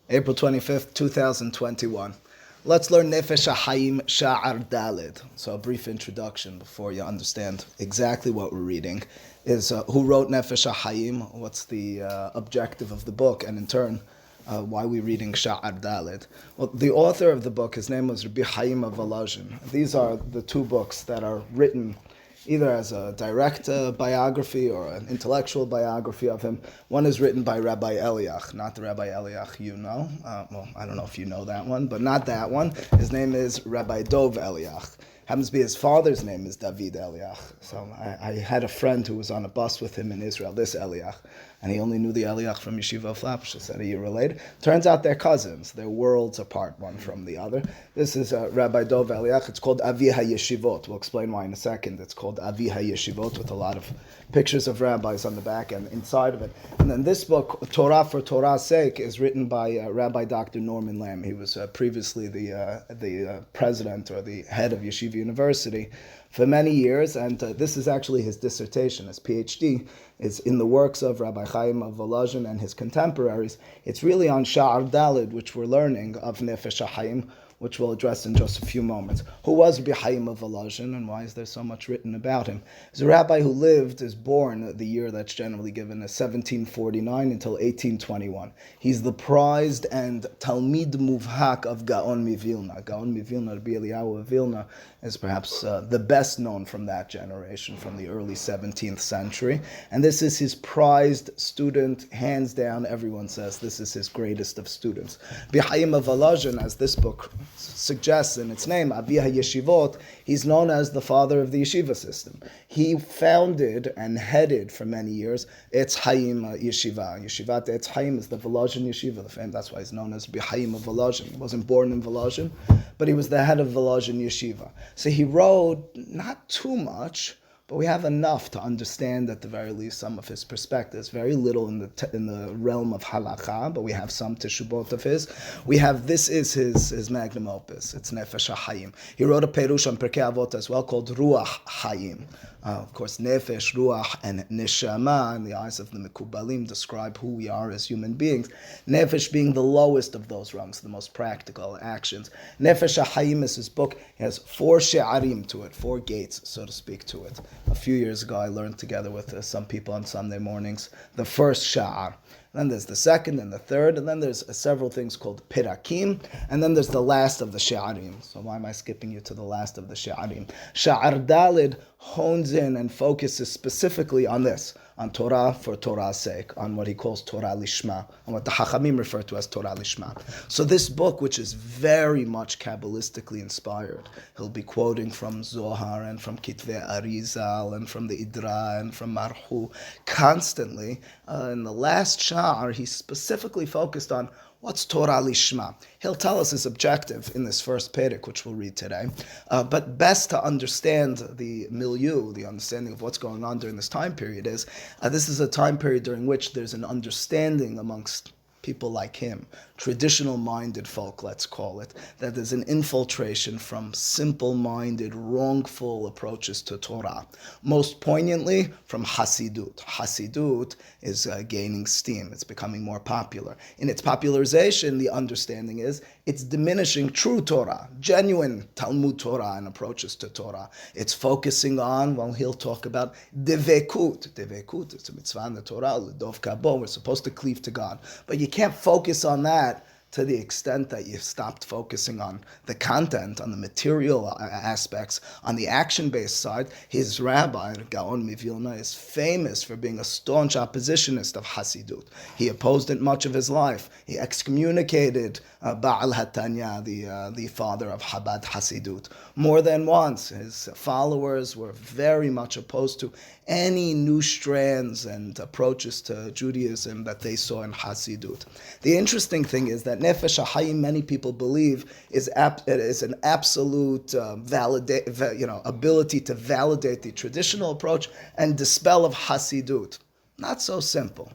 April 25th, 2021. Let's learn Nefesh HaHayim Sha'ar Dalid. So a brief introduction before you understand exactly what we're reading is who wrote Nefesh HaHayim, what's the objective of the book, and in turn, why we're reading Sha'ar Dalid. Well, the author of the book, his name was Rabbi Chaim of Volozhin. These are the two books that are written either as a direct biography or an intellectual biography of him. One is written by Rabbi Eliach, not the Rabbi Eliach you know. Well, I don't know if you know that one, but not that one. His name is Rabbi Dov Eliach. Happens to be his father's name is David Eliach. So I had a friend who was on a bus with him in Israel, this Eliach, and he only knew the Eliach from Yeshiva Flapsha, said a year related. Turns out they're cousins. They're worlds apart, one from the other. This is Rabbi Dov Eliach. It's called Avi HaYeshivot. We'll explain why in a second. It's called Avi HaYeshivot with a lot of pictures of rabbis on the back and inside of it. And then this book, Torah for Torah's Sake, is written by Rabbi Dr. Norman Lamb. He was previously the president or the head of Yeshiva University for many years, and this is actually his dissertation. His PhD is in the works of Rabbi Chaim of Volozhin and his contemporaries. It's really on Sha'ar Dalid, which we're learning of Nefesh HaHayim, which we'll address in just a few moments. Who was Rabbi Chaim of Volozhin, and why is there so much written about him? He's a rabbi who is born the year that's generally given as 1749 until 1821. He's the prized and Talmid Muvhak of Gaon Mivilna. Gaon Mivilna, Rabbi Eliyahu of Vilna, is perhaps the best known from that generation, from the early 17th century. And this is his prized student, hands down. Everyone says this is his greatest of students. Rabbi Chaim of Volozhin, as this book suggests in its name, Avi HaYeshivot, he's known as the father of the yeshiva system. He founded and headed for many years Etz Chaim Yeshiva. Yeshivat Etz Chaim is the Volozhin yeshiva. That's why he's known as Rabbi Chaim of Volozhin. He wasn't born in Volozhin, but he was the head of Volozhin yeshiva. So he wrote not too much, but we have enough to understand at the very least some of his perspectives. Very little in the realm of halakha, but we have some teshubot of his. We have, this is his magnum opus. It's Nefesh HaHayim. He wrote a perush on Pirkei Avot as well called Ruach Hayim. Of course, Nefesh, Ruach, and Neshama, in the eyes of the Mekubalim, describe who we are as human beings. Nefesh being the lowest of those rungs, the most practical actions. Nefesh HaHayim is his book. It has 4 she'arim to it, 4 gates, so to speak, to it. A few years ago, I learned together with some people on Sunday mornings the first sha'ar. Then there's the second and the third, and then there's several things called pirakim, and then there's the last of the she'arim. So why am I skipping you to the last of the she'arim? Sha'ar Dalid hones in and focuses specifically on this, on Torah for Torah's sake, on what he calls Torah Lishma, on what the Chachamim refer to as Torah Lishma. So this book, which is very much Kabbalistically inspired, he'll be quoting from Zohar and from Kitvei Arizal and from the Idra and from Marhu constantly. In the last Sha'ar, he specifically focused on what's Torah Lishma. He'll tell us his objective in this first perek, which we'll read today. But best to understand the milieu, the understanding of what's going on during this time period is, this is a time period during which there's an understanding amongst people like him, traditional-minded folk, let's call it, that there's an infiltration from simple-minded, wrongful approaches to Torah. Most poignantly, from Hasidut. Hasidut is gaining steam. It's becoming more popular. In its popularization, the understanding is it's diminishing true Torah, genuine Talmud Torah and approaches to Torah. It's focusing on, well, he'll talk about devekut. Devekut, it's a mitzvah in the Torah, l'dov kabo, we're supposed to cleave to God. But you can't focus on that to the extent that you've stopped focusing on the content, on the material aspects, on the action-based side. His rabbi, Gaon Mivilna, is famous for being a staunch oppositionist of Hasidut. He opposed it much of his life. He excommunicated Baal Hatanya, the father of Chabad Hasidut, more than once. His followers were very much opposed to any new strands and approaches to Judaism that they saw in Hasidut. The interesting thing is that Nefesh HaHayim, many people believe, is an absolute ability to validate the traditional approach and dispel of Hasidut. Not so simple,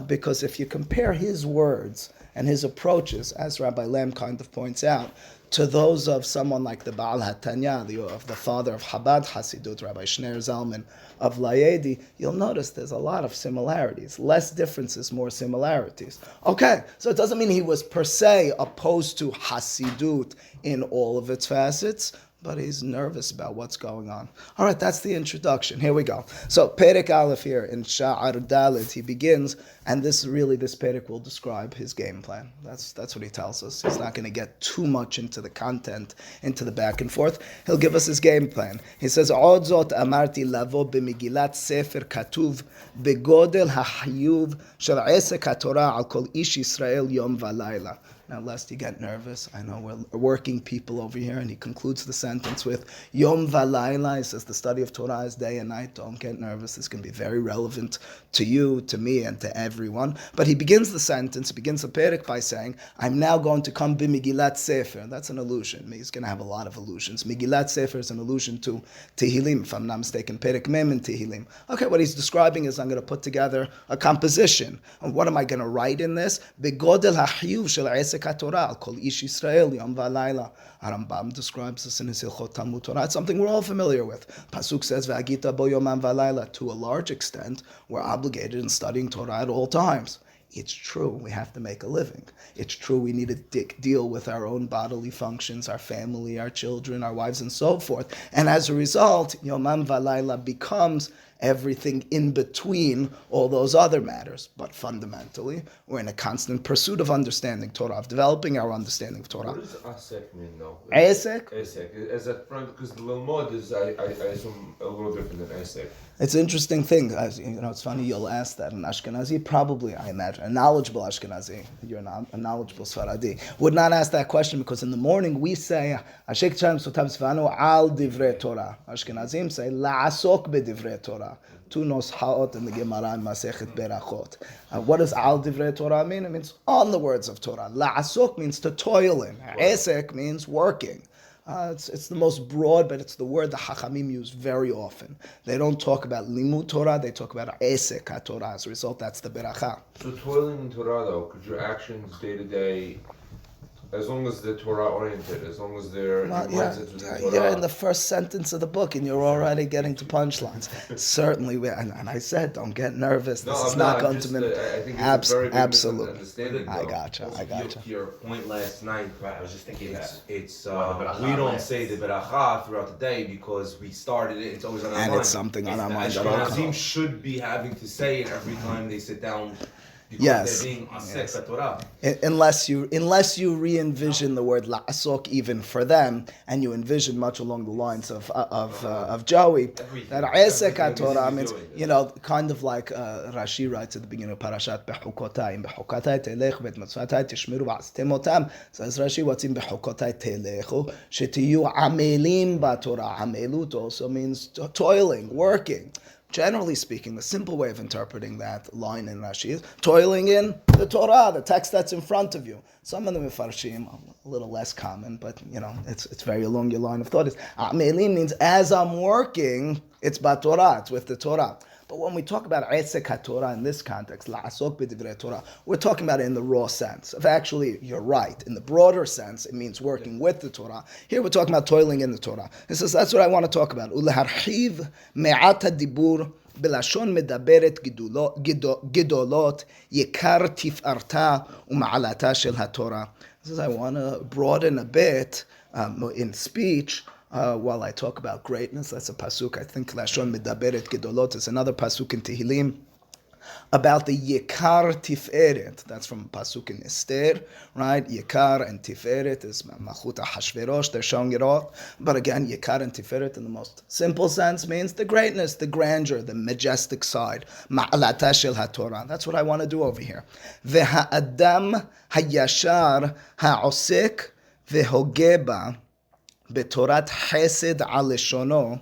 because if you compare his words And his approaches, as Rabbi Lamb kind of points out, to those of someone like the Baal HaTanya, the father of Chabad Hasidut, Rabbi Shneir Zalman of Layedi, you'll notice there's a lot of similarities. Less differences, more similarities. Okay, so it doesn't mean he was per se opposed to Hasidut in all of its facets, but he's nervous about what's going on. All right, that's the introduction. Here we go. So, Perek Aleph here in Sha'ar Dalet, he begins, and this Perek will describe his game plan. That's what he tells us. He's not going to get too much into the content, into the back and forth. He'll give us his game plan. He says, Od zot amarti lavo b'migillat sefer katuv begodel ha'chiyuv shel esek haTorah al kol ish Yisrael yom v'layla. Now, lest you get nervous, I know we're working people over here, and he concludes the sentence with Yom Valayla. He says the study of Torah is day and night. Don't get nervous. This can be very relevant to you, to me, and to everyone. But he begins the perek by saying, I'm now going to come b'Megillat Sefer. That's an allusion. He's going to have a lot of allusions. Megillat Sefer is an allusion to Tehillim, if I'm not mistaken, Perek Mem in Tehillim. Okay, what he's describing is I'm going to put together a composition. And what am I going to write in this? Begodel ha'chiyuv shel esek Torah, Kol Ish Yisrael, Yom V'Alayla. Rambam describes this in his Hilchot Talmud Torah. It's something we're all familiar with. Pasuk says, V'agita bo yomam v'alayla. To a large extent, we're obligated in studying Torah at all times. It's true, we have to make a living. It's true, we need to deal with our own bodily functions, our family, our children, our wives, and so forth. And as a result, Yomam V'Alayla becomes everything in between all those other matters. But fundamentally, we're in a constant pursuit of understanding Torah, of developing our understanding of Torah. What does asek mean, though? Asek? Asek. As a friend, because the Lilmod is, I assume, a little different than asek. It's an interesting thing. It's funny you'll ask that. An Ashkenazi, probably, I imagine, a knowledgeable Ashkenazi, you're a knowledgeable Sfaradi, would not ask that question, because in the morning we say, Ashek Chaim Sotav Svanu al Divrei Torah. Ashkenazim say, La'asok b'Divrei Torah. Two noshaot in the Gemara in Masechet Berachot. What does al Divrei Torah mean? It means on the words of Torah. La'asok means to toil in. Esek means working. It's the most broad, but it's the word the Chachamim use very often. They don't talk about limud Torah, they talk about esek HaTorah. As a result, that's the beracha. So toiling in Torah, though, could your actions day to day, as long as they're Torah oriented, as long as they're you're in the first sentence of the book, and you're already getting to punchlines. Certainly, and I said, don't get nervous. This is not going to mean. I think it's a very big absolutely. I gotcha. Your point last night, I was just thinking that it's we don't say the beracha throughout the day because we started it. It's always on our mind. And it's something on our mind. Ashkenazim should be having to say it every time they sit down. Yes. They're being asek Torah. Unless you re-envision the word la'asok even for them, and you envision much along the lines of Joey, that esek HaTorah means, kind of like Rashi writes at the beginning of Parashat Bechukotai, Bechukotai telech v'mitzvotai tishmeru v'astem otam. Says Rashi, what's in Bechukotai telechu? Shetiyu amelim ba'Torah. Amelut also means toiling, working. Generally speaking, the simple way of interpreting that line in Rashi is toiling in the Torah, the text that's in front of you. Some of the Mefarshim, a little less common, but it's very along your line of thought. Amelim means as I'm working, it's Torah, it's with the Torah. But when we talk about esek HaTorah in this context, la'asok b'divrei Torah, we're talking about it in the raw sense. Of actually, you're right. In the broader sense, it means working with the Torah. Here we're talking about toiling in the Torah. He says, that's what I want to talk about. Uleharchiv me'at hadibur b'lashon medaberet gedolot yekar tif'arta u'ma'alata shel HaTorah. He says, I want to broaden a bit in speech. While I talk about greatness, that's a pasuk. I think Lashon Medaberet Gedolot is another pasuk in Tehillim about the Yekar Tiferet. That's from a pasuk in Esther, right? Yekar and Tiferet is Malchut HaShverosh. They're showing it off. But again, Yekar and Tiferet in the most simple sense means the greatness, the grandeur, the majestic side. Ma'alata shel HaTorah. That's what I want to do over here. Ve'ha'adam ha'yashar ha'osek ve'hogeba בתורת חסד על לשונו,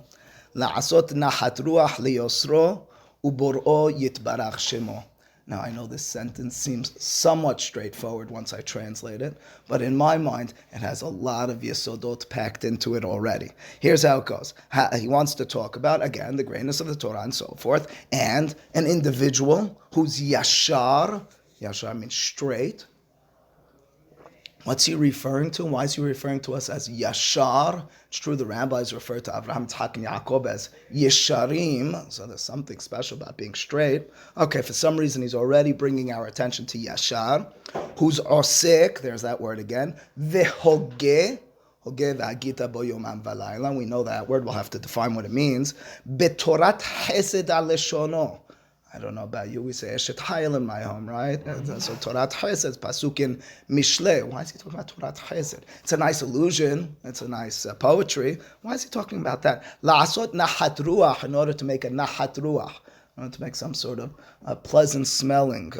לעשות נחת רוח ליוסרו, ובוראו יתברך שמו. Now, I know this sentence seems somewhat straightforward once I translate it, but in my mind, it has a lot of yesodot packed into it already. Here's how it goes. He wants to talk about, again, the greatness of the Torah and so forth, and an individual who's yashar means straight, What's he referring to? Why is he referring to us as Yashar? It's true the rabbis refer to Avraham, Yitzhak, and Yaakov as Yesharim, so there's something special about being straight. Okay, for some reason he's already bringing our attention to Yashar, who's Osek, there's that word again, Vehogeh, Hogeh v'agita bo yomam v'layla, we know that word, we'll have to define what it means. Betorat chesed al leshono. I don't know about you, we say Eshet Hayel in my home, right? So Torat Chesed, Pasuk in Mishle. Why is he talking about Torat Chesed? It's a nice allusion, it's a nice poetry. Why is he talking about that? La'asot nahat ruach, in order to make a nahat ruach, in order to make some sort of pleasant smelling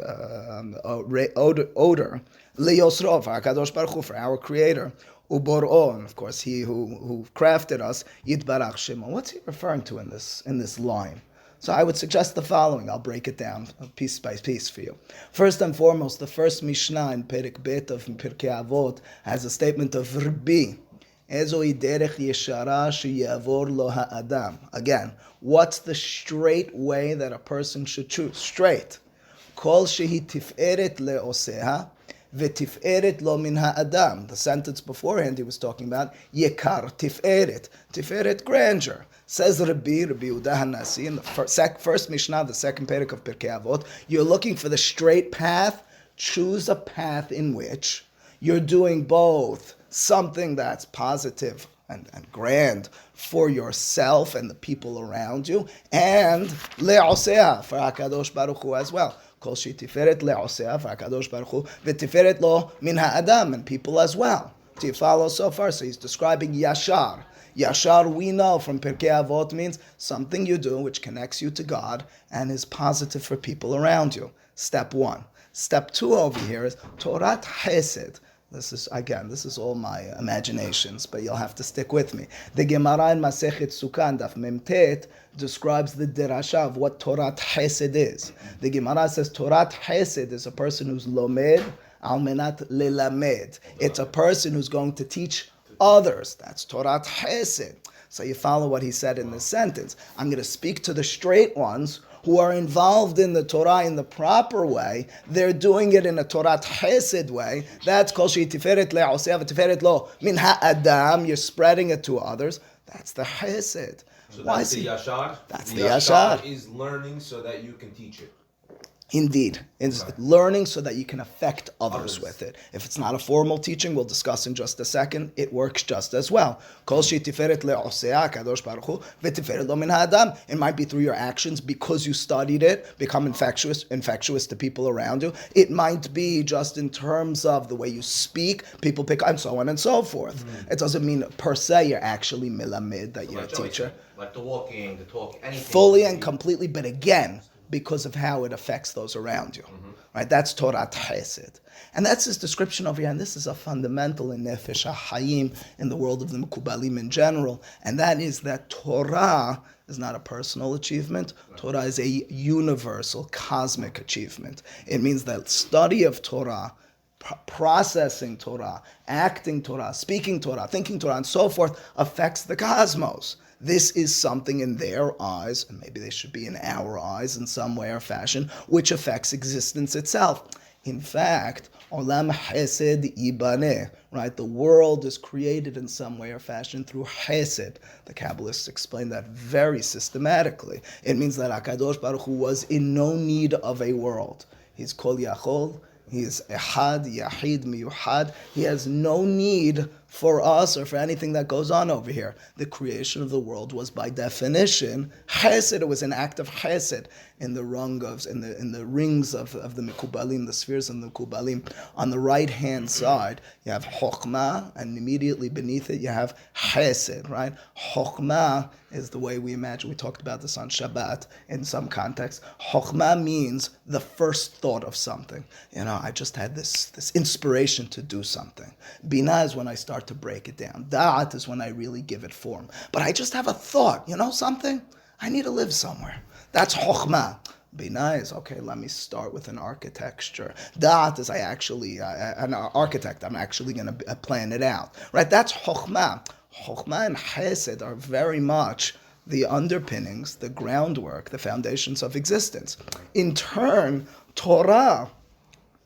odor. Le'yosrov, HaKadosh Baruch Hu, for our Creator. Ubor'o, and of course he who crafted us, Yitbarach Shemo. What's he referring to in this line? So I would suggest the following. I'll break it down piece by piece for you. First and foremost, the first Mishnah in Perik Bet of Pirkei Avot has a statement of Rabbi. Ezoi derech yeshara sheyavor lo ha'adam. Again, what's the straight way that a person should choose? Straight. Kol shehi tiferet le'oseha v'tiferet lo min ha'adam. The sentence beforehand he was talking about yekar tiferet. Tiferet, grandeur. Says Rabbi Yehuda Hanasi in the first Mishnah, the second Perek of Pirkei Avot, you're looking for the straight path. Choose a path in which you're doing both something that's positive and grand for yourself and the people around you, and le'osea for HaKadosh Baruch Hu as well. Kol shi tiferet le'osea for HaKadosh Baruch Hu v'tiferet lo min ha'adam, and people as well. Do you follow so far? So he's describing Yashar. Yashar, we know from Pirkei Avot, means something you do which connects you to God and is positive for people around you. Step one. Step two over here is Torat Chesed. This is all my imaginations, but you'll have to stick with me. The Gemara in Masechet Sukkah, Daf Memtet, describes the derasha of what Torat Chesed is. The Gemara says Torat Chesed is a person who's lomed al menat lelamed. It's a person who's going to teach others. That's Torat Chesed. So you follow what he said in this sentence. I'm going to speak to the straight ones who are involved in the Torah in the proper way. They're doing it in a Torat Chesed way. That's Kol Shei Tiferet Le'oseh V'Tiferet Lo Min Ha'adam. You're spreading it to others. That's the Chesed. So that's the Yashar? That's the Yashar. Is learning so that you can teach it. Indeed. It's learning so that you can affect others with it. If it's not a formal teaching, we'll discuss in just a second, it works just as well. It might be through your actions because you studied it, become infectious to people around you. It might be just in terms of the way you speak, people pick, and so on and so forth. It doesn't mean per se you're actually milamid, that you're a teacher. Like the walking, the talk, anything. Fully and completely, but again, because of how it affects those around you. Right? That's Torat Chesed. And that's his description over here. And this is a fundamental in Nefesh HaHayim, in the world of the Mekubalim in general. And that is that Torah is not a personal achievement. Torah is a universal, cosmic achievement. It means that study of Torah, processing Torah, acting Torah, speaking Torah, thinking Torah, and so forth, affects the cosmos. This is something in their eyes, and maybe they should be in our eyes in some way or fashion, which affects existence itself. In fact, Olam Chesed Ibaneh, right? The world is created in some way or fashion through Chesed. The Kabbalists explain that very systematically. It means that HaKadosh Baruch Hu was in no need of a world. He's Kol Yachol, he is Ehad, Yahid, Miyuhad. He has no need for us or for anything that goes on over here. The creation of the world was by definition chesed. It was an act of chesed in the rings of the Mekubalim, the spheres of the Mekubalim. On the right hand side, you have Chokhmah, and immediately beneath it you have chesed, right? Chokhmah is the way we imagine. We talked about this on Shabbat in some context. Chokhmah means the first thought of something. I just had this inspiration to do something. Binah is when I start to break it down. Da'at is when I really give it form. But I just have a thought, something? I need to live somewhere. That's Chokhmah. Binah is, okay, let me start with an architecture. Da'at is an architect. I'm actually going to plan it out. Right? That's Chokhmah. Chokhmah and Chesed are very much the underpinnings, the groundwork, the foundations of existence. In turn, Torah,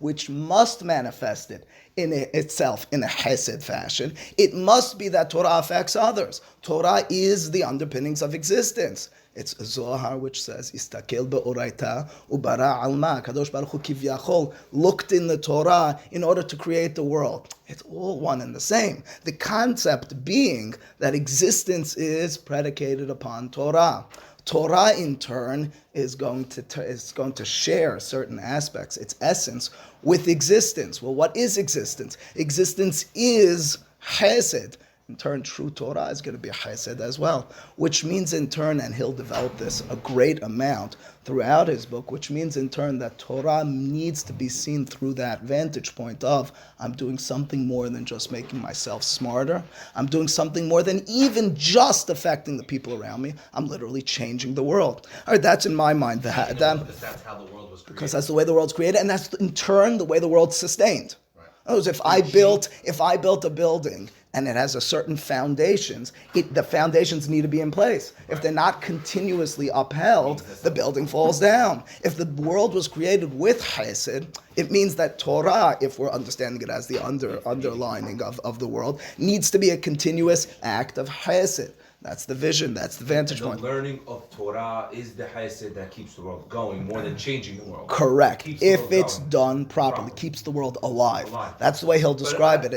which must manifest it in itself in a chesed fashion, it must be that Torah affects others. Torah is the underpinnings of existence. It's Zohar which says, Istakel be'oraita ubara alma. Kadosh Baruch Hu kivyachol looked in the Torah in order to create the world. It's all one and the same. The concept being that existence is predicated upon Torah. Torah, in turn, is going to share certain aspects, its essence, with existence. Well, what is existence? Existence is chesed. In turn, true Torah is going to be a chesed as well, which means in turn, and he'll develop this a great amount throughout his book, which means in turn that Torah needs to be seen through that vantage point of, I'm doing something more than just making myself smarter. I'm doing something more than even just affecting the people around me. I'm literally changing the world. All right, that's in my mind. That's how the world was created. Because that's the way the world's created, and that's in turn the way the world's sustained. Right. In other words, if I built a building and it has a certain foundations, the foundations need to be in place. If they're not continuously upheld, the building falls down. If the world was created with chesed, it means that Torah, if we're understanding it as the underlining of the world, needs to be a continuous act of chesed. That's the vision, that's the vantage point. The learning of Torah is the chesed that keeps the world going more than changing the world. Correct. If it's done properly, keeps the world alive. That's the way he'll describe it.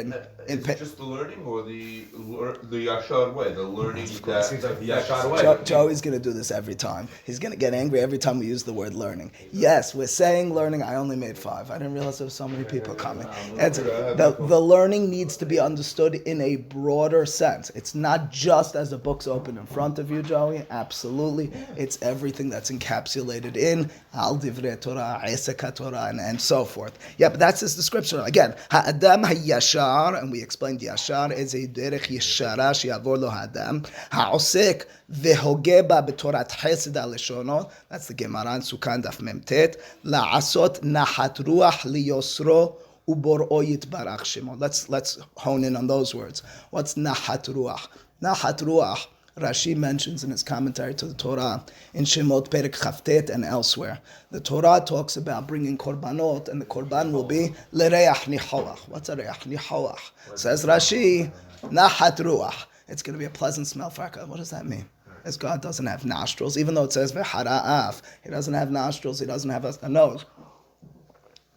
Is it just the learning or the Yashar way? The learning that seems like the Yashar way. Joey's going to do this every time. He's going to get angry every time we use the word learning. Yes, we're saying learning. I only made 5. I didn't realize there were so many people coming. The learning needs to be understood in a broader sense. It's not just as a book's open in front of you, Joey. Absolutely. It's everything that's encapsulated in Al Divrei Torah, Esek Torah, and so forth. Yeah, but that's his description. Again, Ha'adam ha'yashar, and we explained yashar is a derech yeshara shi'avor lo ha'adam ha'osek vehoge ba b'torat chesed ha'leshonot. That's the Gemara in Sukkah daf memtet. La'asot nahat ruach liyosro ubor'o yitbarach shemo. Let's hone in on those words. What's nahat ruach? Nahat ruach, Rashi mentions in his commentary to the Torah in Shemot Perek Chavtet and elsewhere. The Torah talks about bringing korbanot, and the korban will be lereach nichoach. What's a reach nichoach? Says Rashi, nahat ruach. It's going to be a pleasant smell for HaKadosh. What does that mean? As God doesn't have nostrils, even though it says v'hara'af, He doesn't have nostrils, He doesn't have a nose.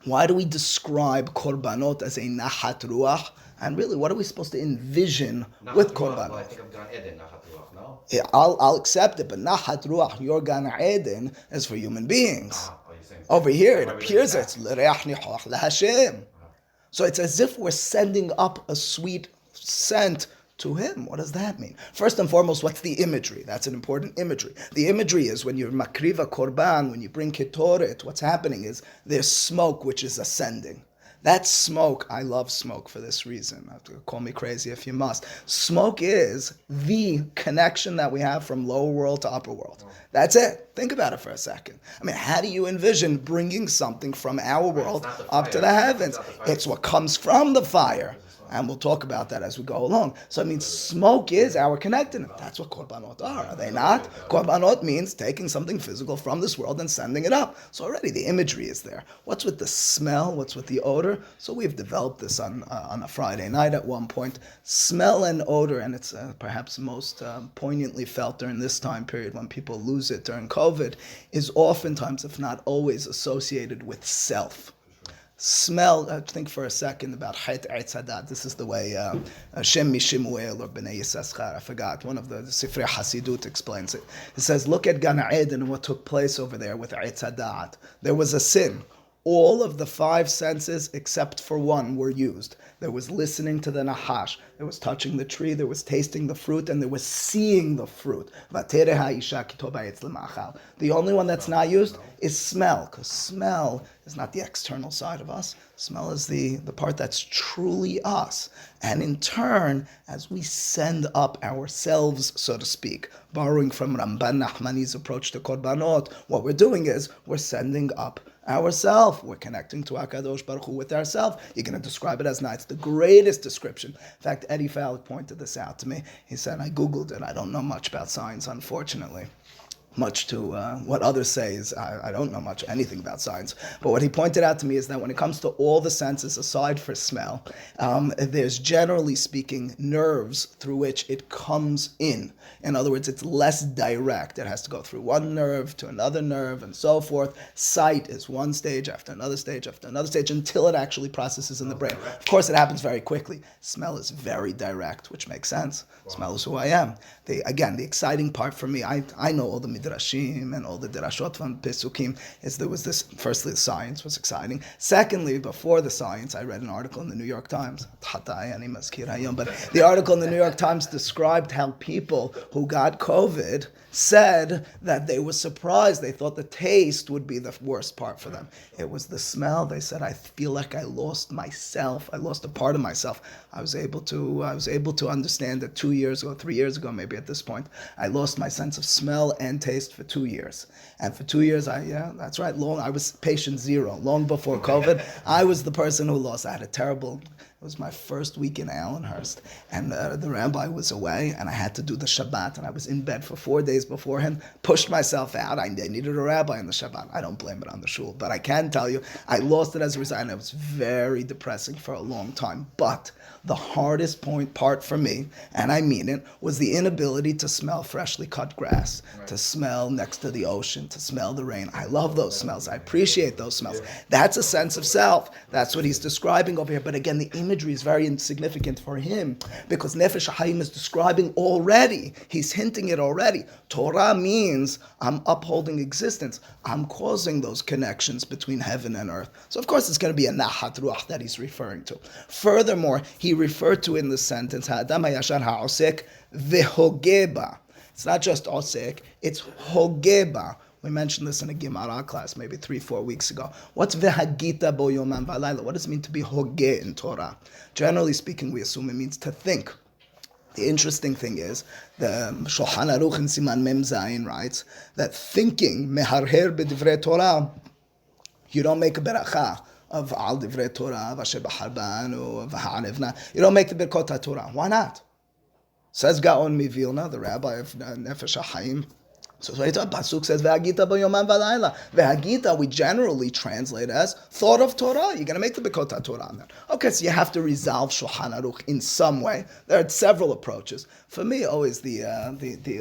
Why do we describe korbanot as a nahat ruach? And really, what are we supposed to envision with korbanot? Well, I think I'm Gan Eden, Nahat Ruach, no? Yeah, I'll accept it, but nahat ruach, your Gan Eden, is for human beings. Over here, it appears it's l'reach nichoach leHashem. So it's as if we're sending up a sweet scent to Him. What does that mean? First and foremost, what's the imagery? That's an important imagery. The imagery is when you're makriva korban, when you bring ketoret, what's happening is there's smoke which is ascending. That smoke, I love smoke for this reason. Call me crazy if you must. Smoke is the connection that we have from lower world to upper world. That's it. Think about it for a second. I mean, how do you envision bringing something from our world up to the heavens? It's what comes from the fire. And we'll talk about that as we go along. So it means smoke is our connectedness. That's what korbanot are they not? Korbanot means taking something physical from this world and sending it up. So already the imagery is there. What's with the smell? What's with the odor? So we've developed this on a Friday night at one point. Smell and odor, and it's perhaps most poignantly felt during this time period when people lose it during COVID, is oftentimes, if not always, associated with self. Smell, think for a second about Chet Eitz Hadat. This is the way Shem Mishimuel or Bnei Yissaschar, I forgot, one of the Sifrei Hasidut explains it. It says, look at Gan Eden and what took place over there with Eitz Hadat. There was a sin. All of the 5 senses except for one were used. There was listening to the nahash, there was touching the tree, there was tasting the fruit, and there was seeing the fruit. The only one that's not used is smell, because smell is not the external side of us. Smell is the part that's truly us. And in turn, as we send up ourselves, so to speak, borrowing from Ramban Nachmani's approach to korbanot, what we're doing is we're sending up ourself. We're connecting to HaKadosh Baruch Hu with ourselves. You're going to describe it as night. It's the greatest description. In fact, Eddie Fowler pointed this out to me. He said, I Googled it. I don't know much about science, unfortunately. much to what others say. I don't know much anything about science, but what he pointed out to me is that when it comes to all the senses aside for smell, there's generally speaking nerves through which it comes in. In other words, it's less direct. It has to go through one nerve to another nerve and so forth. Sight is one stage after another stage after another stage until it actually processes in the brain. Of course, it happens very quickly. Smell is very direct, which makes sense. Wow. Smell is who I am. The exciting part for me, I know all the midrashim and all the derashot from Pesukim, is there was this, firstly, the science was exciting. Secondly, before the science, I read an article in the New York Times, but the article in the New York Times described how people who got COVID said that they were surprised. They thought the taste would be the worst part for them. It was the smell. They said, I feel like I lost myself. I lost a part of myself. I was able to understand that 2 years ago, 3 years ago, maybe at this point, I lost my sense of smell and taste for 2 years. And for 2 years, that's right, I was patient zero. Long before COVID, I was the person who lost. I had it was my first week in Allenhurst, and the rabbi was away, and I had to do the Shabbat, and I was in bed for 4 days beforehand, pushed myself out. I needed a rabbi in the Shabbat. I don't blame it on the shul, but I can tell you, I lost it as a result, and it was very depressing for a long time. But the hardest part for me, and I mean it, was the inability to smell freshly cut grass, to smell next to the ocean, to smell the rain. I love those smells. I appreciate those smells. That's a sense of self. That's what he's describing over here. But again, the imagery is very insignificant for him because Nefesh HaHayim is describing already. He's hinting it already. Torah means I'm upholding existence. I'm causing those connections between heaven and earth. So of course it's going to be a Nahat Ruach that he's referring to. Furthermore, he referred to in the sentence, Ha'adam ha'yashar ha'osek v'hogeba. It's not just osek, it's hogeba. We mentioned this in a Gemara class maybe 3-4 weeks ago. What's v'hagita bo yomam v'alayla? What does it mean to be hoge in Torah? Generally speaking, we assume it means to think. The interesting thing is, the Shulchan Aruch in Siman Mem Zayin writes that thinking meharher b'divrei Torah, you don't make a beracha of al divrei Torah, v'asher b'harban, v'ha'anevna. You don't make the Birkot HaTorah. Why not? Says Gaon Mivilna, the rabbi of Nefesh HaHayim. So Pasuk says, V'hagita b'yomam v'layla. V'hagita we generally translate as thought of Torah. You're going to make the Birkot HaTorah on that. Okay, so you have to resolve Shulchan Aruch in some way. There are several approaches. For me, always the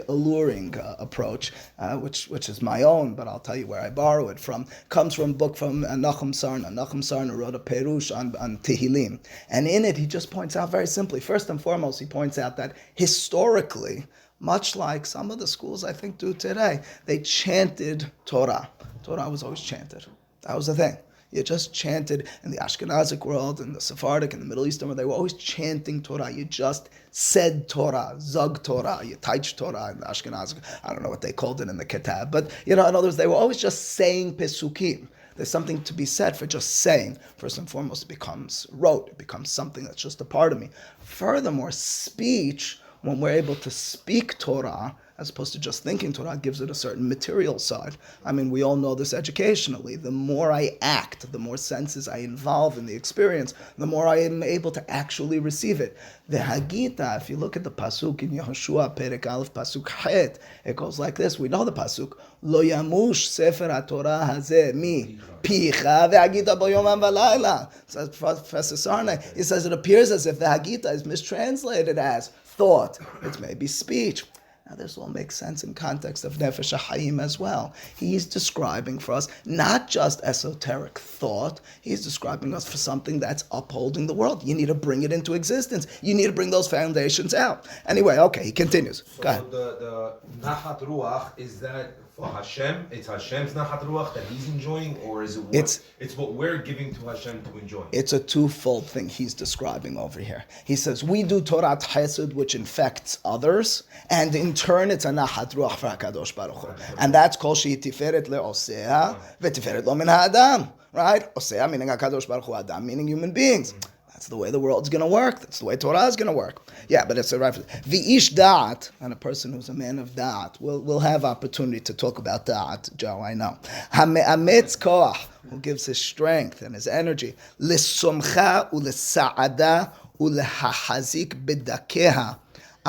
alluring approach, which is my own, but I'll tell you where I borrow it from, comes from a book from Nachum Sarna. Nachum Sarna wrote a Perush on Tehillim. And in it, he just points out very simply, first and foremost, he points out that historically, much like some of the schools I think do today, they chanted Torah. Torah was always chanted. That was the thing. You just chanted in the Ashkenazic world, in the Sephardic, in the Middle Eastern world, they were always chanting Torah. You just said Torah, Zog Torah, you Taich Torah in the Ashkenazic. I don't know what they called it in the Kitab, but in other words, they were always just saying Pesukim. There's something to be said for just saying. First and foremost, it becomes rote. It becomes something that's just a part of me. Furthermore, speech, when we're able to speak Torah, as opposed to just thinking Torah, gives it a certain material side. I mean, we all know this educationally. The more I act, the more senses I involve in the experience, the more I am able to actually receive it. The Hagita, if you look at the Pasuk in Yehoshua, Perek Aleph, Pasuk Het, it goes like this. We know the Pasuk. Lo yamush sefer HaTorah hazeh mi picha ve'hagita bo yomam v'layla. Says Professor Sarna. He says it appears as if the Hagita is mistranslated as thought. It's maybe speech. Now this all makes sense in context of Nefesh HaHayim as well. He's describing for us not just esoteric thought, he's describing us for something that's upholding the world. You need to bring it into existence. You need to bring those foundations out. Anyway, okay, he continues. So go ahead. The Nachat Ruach, is that for Hashem? It's Hashem's Nachat Ruach that he's enjoying, or is it it's what we're giving to Hashem to enjoy? It's a twofold thing he's describing over here. He says, we do Torah Chesed, which infects others, and in turn it's a Nachat Ruach for HaKadosh Baruch Hu. And that's called Shehi Tiferet LeOsea, V'Tiferet Lo Min HaAdam. Right? Osea meaning HaKadosh Baruch Hu, Adam meaning human beings. That's the way the world's going to work. That's the way Torah is going to work. Yeah, but it's a reference. V'ish da'at, and a person who's a man of da'at, will have opportunity to talk about da'at, Joe, I know. Ha'me'ametz koach, who gives his strength and his energy. L'somcha u'l'sa'ada u'l'hahazik b'dakeha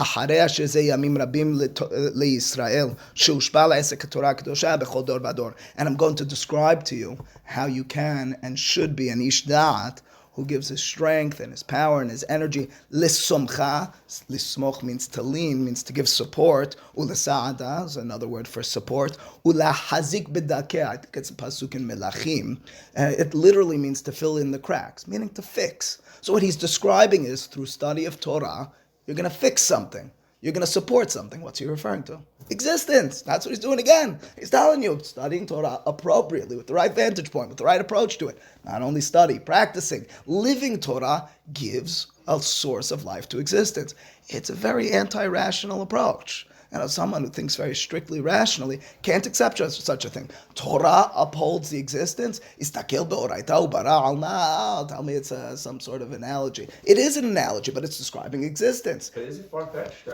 אחריה שזה ימים רבים לישראל, שהושפע לעסק התורה הקדושה בכל דור ודור. And I'm going to describe to you how you can and should be an ish da'at who gives his strength and his power and his energy. Lissomcha, lismoch means to lean, means to give support. Ulasa'ada is another word for support. Ulahazik b'dakeh, I think it's a pasuk in Melachim. It literally means to fill in the cracks, meaning to fix. So what he's describing is through study of Torah, you're going to fix something. You're going to support something. What's he referring to? Existence. That's what he's doing again. He's telling you, studying Torah appropriately, with the right vantage point, with the right approach to it. Not only study, practicing. Living Torah gives a source of life to existence. It's a very anti-rational approach. And someone who thinks very strictly rationally can't accept such a thing. Torah upholds the existence. Tell me it's some sort of analogy. It is an analogy, but it's describing existence. But is it far-fetched?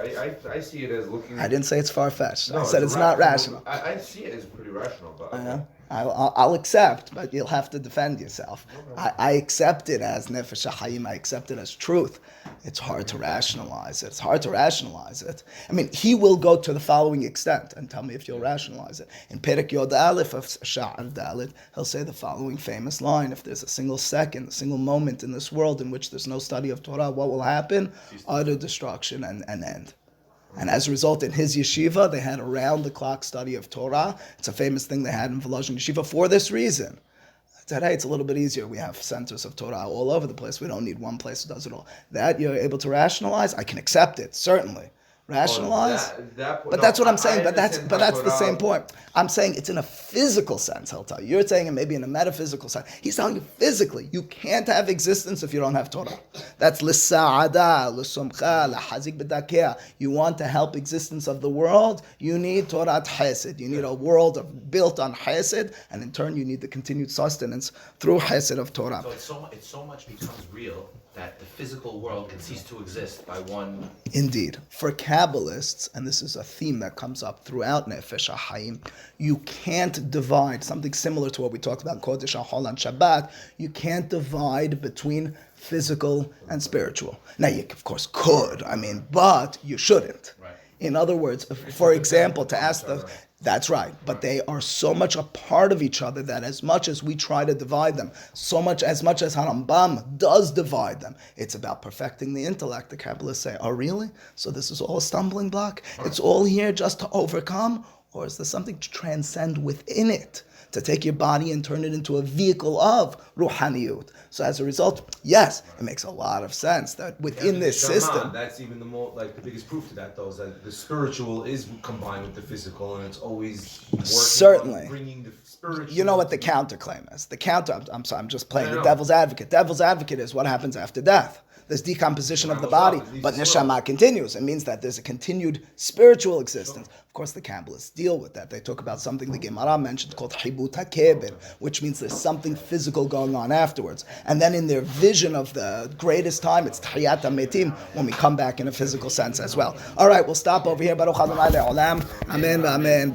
I see it as looking... I didn't say it's far-fetched. No, I said it's not rational. I see it as pretty rational, but... I'll accept, but you'll have to defend yourself. I accept it as nefesh ha'chayim. I accept it as truth. It's hard to rationalize it. I mean, he will go to the following extent, and tell me if you'll rationalize it. In Perek Yod Aleph of Sha'ar Dalet, he'll say the following famous line: if there's a single second, a single moment in this world in which there's no study of Torah, what will happen? Utter destruction and end. And as a result, in his yeshiva, they had around-the-clock study of Torah. It's a famous thing they had in Volozhin Yeshiva for this reason. Today, it's a little bit easier. We have centers of Torah all over the place. We don't need one place that does it all. That you're able to rationalize, I can accept it, certainly. Rationalize, but that's what I'm saying. But that's the same point. I'm saying it's in a physical sense. He'll tell you. You're saying it maybe in a metaphysical sense. He's telling you physically, you can't have existence if you don't have Torah. That's l'sa'ada, l'somcha, l'hazik b'dakeh. You want to help existence of the world, you need Torah Chesed. You need a world built on Chesed, and in turn, you need the continued sustenance through Chesed of Torah. So it so much becomes real that the physical world can cease to exist by one... Indeed. For Kabbalists, and this is a theme that comes up throughout Nefesh HaChaim, you can't divide, something similar to what we talked about in Kodesh HaChol on Shabbat, you can't divide between physical and spiritual. Now, you of course could, but you shouldn't. Right. In other words, for example, to ask the... That's right, but they are so much a part of each other that as much as we try to divide them, as much as Harambam does divide them, it's about perfecting the intellect. The Kabbalists say, oh really? So this is all a stumbling block? It's all here just to overcome? Or is there something to transcend within it? To take your body and turn it into a vehicle of ruhaniyut. So as a result, yes, it makes a lot of sense that within this system... That's even the biggest proof to that, though, is that the spiritual is combined with the physical, and it's always working on bringing the spiritual... You know what the counterclaim is? I'm just playing the devil's advocate. Devil's advocate is what happens after death. There's decomposition of the body, but neshama continues. It means that there's a continued spiritual existence. Of course, the Kabbalists deal with that. They talk about something the Gemara mentioned called hibut hakeber, which means there's something physical going on afterwards. And then in their vision of the greatest time, it's tahiyat hametim, when we come back in a physical sense as well. All right, we'll stop over here. Baruch Adonai le'olam. Amen. Amen.